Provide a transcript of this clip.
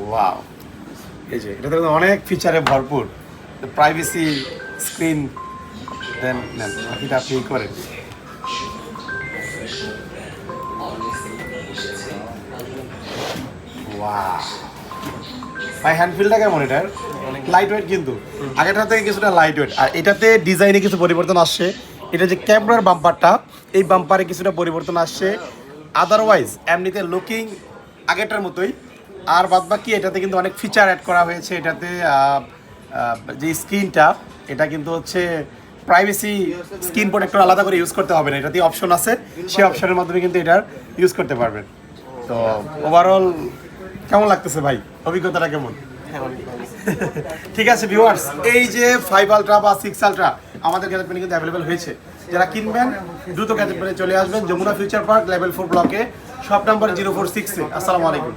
Wow, এই যে এটাতে অনেক ফিচারে ভরপুর, প্রাইভেসি স্ক্রিন, দেন এটা আপনি করেন। ওয়াও ভাই, হ্যান্ডফিলটা কেমন এটার? লাইট ওয়েট কিন্তু আগেরটা থেকে কিছুটা লাইট ওয়েট, আর এটাতে ডিজাইনে কিছু পরিবর্তন আসছে। এটা যে ক্যামেরার বাম্পারটা, এই বাম্পারে কিছুটা পরিবর্তন আসছে। আদারওয়াইজ এমনিতে লুকিং আগেরটার মতোই, আর বাদবাকি এটাতে কিন্তু অনেক ফিচার অ্যাড করা হয়েছে। এটাতে যে স্ক্রিনটা, এটা কিন্তু হচ্ছে প্রাইভেসি স্ক্রিন প্রোটেক্টর আলাদা করে ইউজ করতে হবে না, এটাতে অপশন আছে, সেই অপশনের মাধ্যমে কিন্তু এটার ইউজ করতে পারবেন। তো ওভারঅল কেমন লাগতেছে ভাই, অভিজ্ঞতাটা কেমন? ঠিক আছে ভিউয়ার্স, এই যে 5 আলট্রা বা 6 আলট্রা আমাদের গ্যাজেট পেনে কিন্তু অ্যাভেলেবেল হয়েছে। যারা কিনবেন দ্রুত গ্যাজেট পেনে চলে আসবেন, যমুনা ফিউচার পার্ক লেভেল 4 ব্লকে, শপ নাম্বার 046। আসসালামু আলাইকুম।